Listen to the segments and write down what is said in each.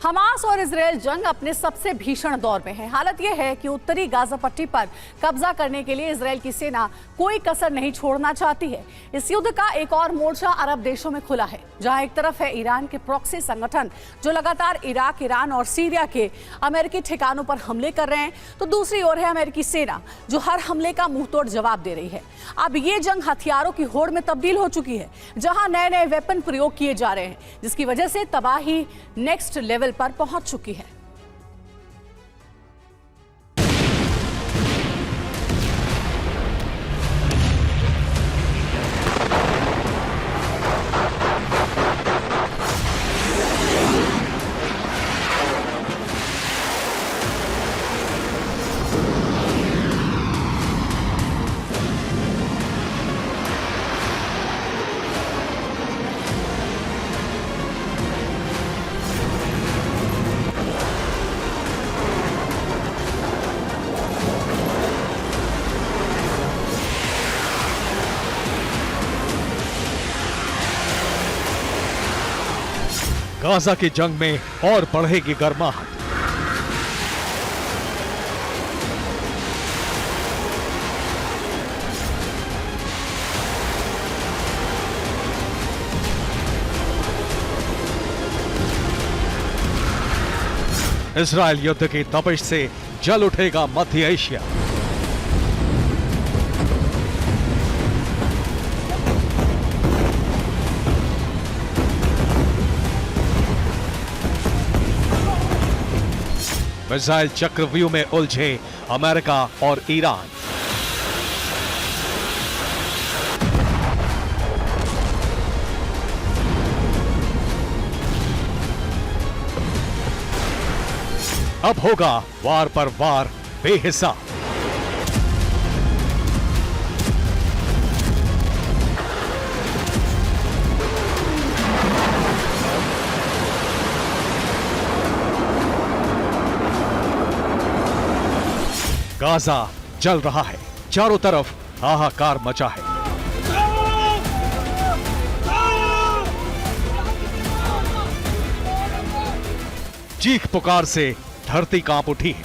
Hamas और Israel जंग अपने सबसे भीषण दौर में है। हालत यह है कि उत्तरी गाजा पट्टी पर कब्जा करने के लिए इजरायल की सेना कोई कसर नहीं छोड़ना चाहती है। इस युद्ध का एक और मोर्चा अरब देशों में खुला है, जहां एक तरफ है ईरान के प्रॉक्सी संगठन जो लगातार इराक, ईरान और सीरिया के अमेरिकी ठिकानों पर हमले कर रहे हैं, तो दूसरी ओर है अमेरिकी सेना जो हर हमले का मुंहतोड़ जवाब दे रही है। अब ये जंग हथियारों की होड़ में तब्दील हो चुकी है, जहां नए नए वेपन प्रयोग किए जा रहे हैं, जिसकी वजह से तबाही नेक्स्ट लेवल पर पहुंच चुकी है। गाजा की जंग में और बढ़ेगी गर्माहट। इजरायल युद्ध की तपिश से जल उठेगा मध्य एशिया। मिसाइल चक्रव्यूह में उलझे अमेरिका और ईरान। अब होगा वार पर वार बेहिसाब। गाजा जल रहा है, चारों तरफ हाहाकार मचा है। चीख पुकार से धरती कांप उठी है।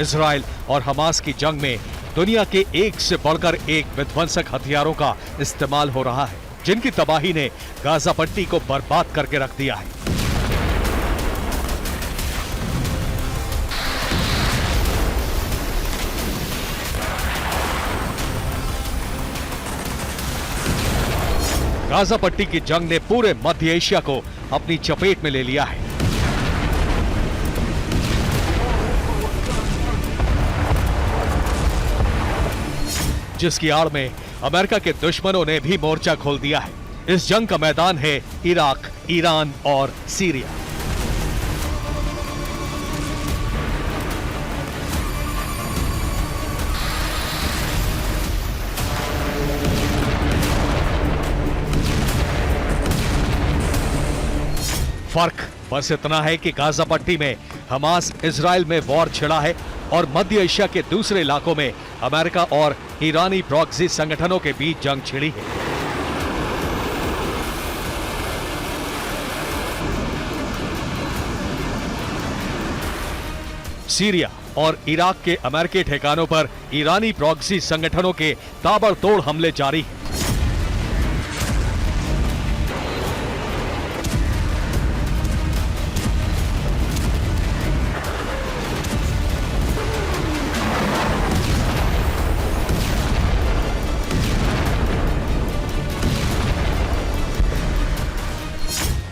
इजराइल और हमास की जंग में दुनिया के एक से बढ़कर एक विध्वंसक हथियारों का इस्तेमाल हो रहा है, जिनकी तबाही ने गाजा पट्टी को बर्बाद करके रख दिया है। गाजा पट्टी की जंग ने पूरे मध्य एशिया को अपनी चपेट में ले लिया है। जिसकी आड़ में अमेरिका के दुश्मनों ने भी मोर्चा खोल दिया है। इस जंग का मैदान है इराक, ईरान और सीरिया। फर्क बस इतना है कि गाजा पट्टी में हमास इजराइल में वॉर छिड़ा है और मध्य एशिया के दूसरे इलाकों में अमेरिका और ईरानी प्रॉक्सी संगठनों के बीच जंग छिड़ी है। सीरिया और इराक के अमेरिकी ठिकानों पर ईरानी प्रॉक्सी संगठनों के ताबड़तोड़ हमले जारी हैं।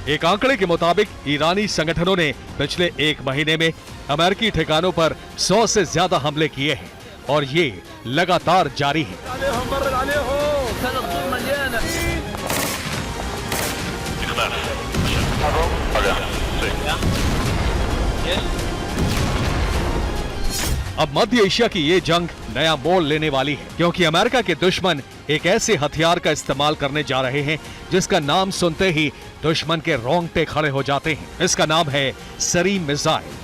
एक आंकड़े के मुताबिक ईरानी संगठनों ने पिछले एक महीने में अमेरिकी ठिकानों पर 100 से ज्यादा हमले किए हैं और ये लगातार जारी है। अब मध्य एशिया की ये जंग नया मोड़ लेने वाली है, क्योंकि अमेरिका के दुश्मन एक ऐसे हथियार का इस्तेमाल करने जा रहे हैं जिसका नाम सुनते ही दुश्मन के रोंगटे खड़े हो जाते हैं। इसका नाम है सरीम मिसाइल।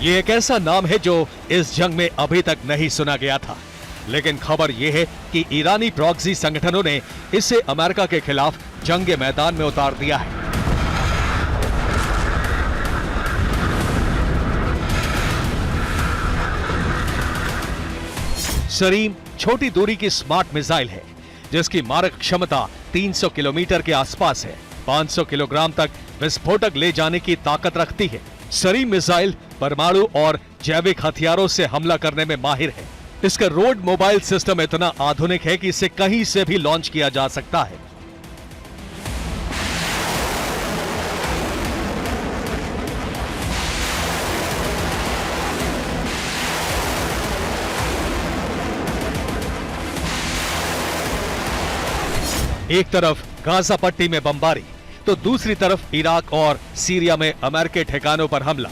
ये एक ऐसा नाम है जो इस जंग में अभी तक नहीं सुना गया था, लेकिन खबर यह है कि ईरानी प्रॉक्सी संगठनों ने इसे अमेरिका के खिलाफ जंग के मैदान में उतार दिया है। सरीम छोटी दूरी की स्मार्ट मिसाइल है जिसकी मारक क्षमता 300 किलोमीटर के आसपास है। 500 किलोग्राम तक विस्फोटक ले जाने की ताकत रखती है। सरीम मिसाइल परमाणु और जैविक हथियारों से हमला करने में माहिर है। इसका रोड मोबाइल सिस्टम इतना आधुनिक है कि इसे कहीं से भी लॉन्च किया जा सकता है। एक तरफ गाजा पट्टी में बमबारी तो दूसरी तरफ इराक और सीरिया में अमेरिकी ठिकानों पर हमला।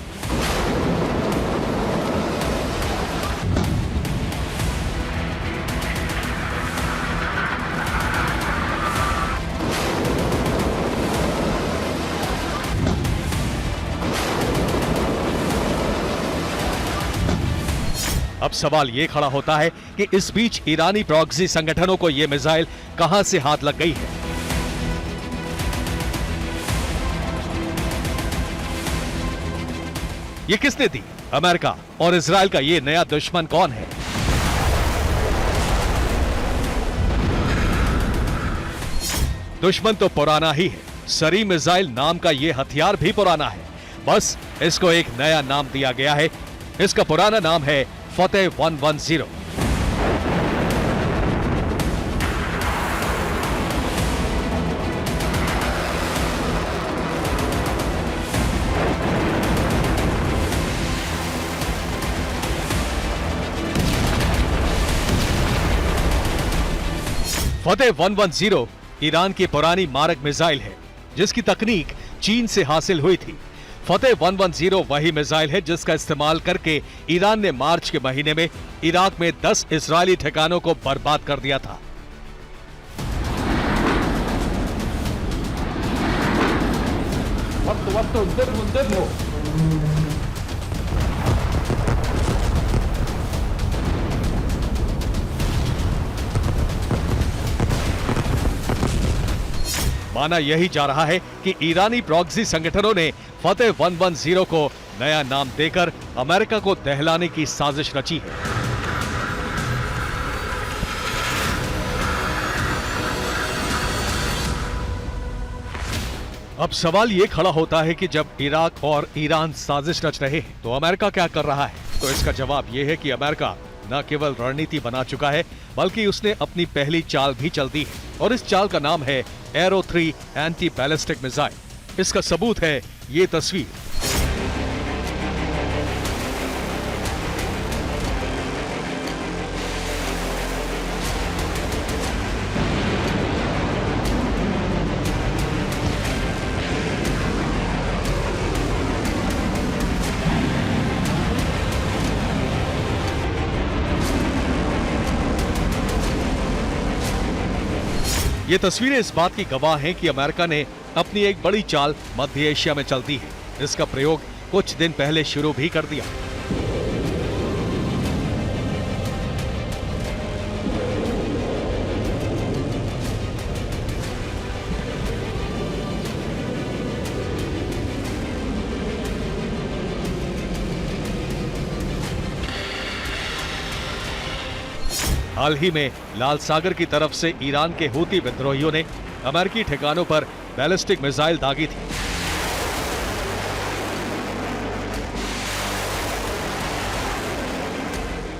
अब सवाल यह खड़ा होता है कि इस बीच ईरानी प्रॉक्सी संगठनों को यह मिसाइल कहां से हाथ लग गई है। ये किसने दी? अमेरिका और इजराइल का ये नया दुश्मन कौन है? दुश्मन तो पुराना ही है। सरीम मिसाइल नाम का ये हथियार भी पुराना है, बस इसको एक नया नाम दिया गया है। इसका पुराना नाम है फतेह 110। फतेह 110 ईरान की पुरानी मारक मिसाइल है जिसकी तकनीक चीन से हासिल हुई थी। फतेह 110 वही मिसाइल है जिसका इस्तेमाल करके ईरान ने मार्च के महीने में इराक में 10 इजरायली ठिकानों को बर्बाद कर दिया था। माना यही जा रहा है कि ईरानी प्रॉक्सी संगठनों ने फतेह 110 को नया नाम देकर अमेरिका को दहलाने की साजिश रची है। अब सवाल यह खड़ा होता है कि जब इराक और ईरान साजिश रच रहे हैं तो अमेरिका क्या कर रहा है? तो इसका जवाब यह है कि अमेरिका न केवल रणनीति बना चुका है बल्कि उसने अपनी पहली चाल भी चल दी है और इस चाल का नाम है एरो 3 एंटी बैलिस्टिक मिसाइल। इसका सबूत है ये तस्वीर। ये तस्वीरें इस बात की गवाह हैं कि अमेरिका ने अपनी एक बड़ी चाल मध्य एशिया में चलती है। इसका प्रयोग कुछ दिन पहले शुरू भी कर दिया। हाल ही में लाल सागर की तरफ से ईरान के हूती विद्रोहियों ने अमेरिकी ठिकानों पर बैलिस्टिक मिसाइल दागी थी।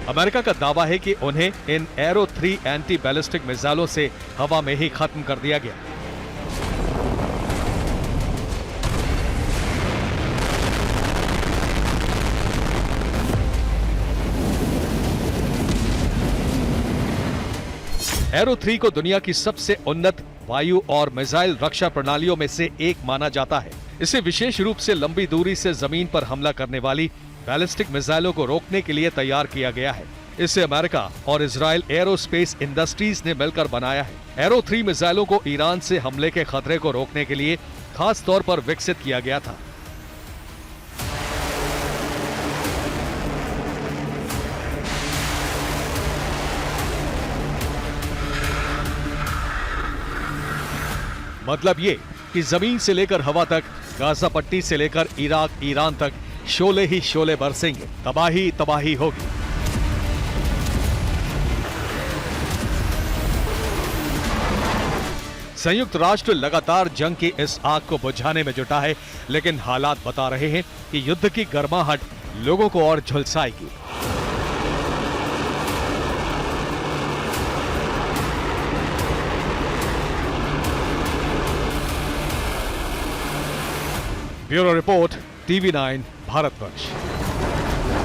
अमेरिका का दावा है कि उन्हें इन एरो 3 एंटी बैलिस्टिक मिसाइलों से हवा में ही खत्म कर दिया गया। एरो 3 को दुनिया की सबसे उन्नत वायु और मिसाइल रक्षा प्रणालियों में से एक माना जाता है। इसे विशेष रूप से लंबी दूरी से जमीन पर हमला करने वाली बैलिस्टिक मिसाइलों को रोकने के लिए तैयार किया गया है। इसे अमेरिका और इजराइल एरोस्पेस इंडस्ट्रीज ने मिलकर बनाया है। एरो 3 मिसाइलों को ईरान से हमले के खतरे को रोकने के लिए खास तौर पर विकसित किया गया था। मतलब ये कि जमीन से लेकर हवा तक, गाजा पट्टी से लेकर इराक, ईरान तक शोले ही शोले बरसेंगे, तबाही तबाही होगी। संयुक्त राष्ट्र लगातार जंग की इस आग को बुझाने में जुटा है, लेकिन हालात बता रहे हैं कि युद्ध की गर्माहट लोगों को और झुलसाएगी। Bureau report, TV9 Bharatvarsh.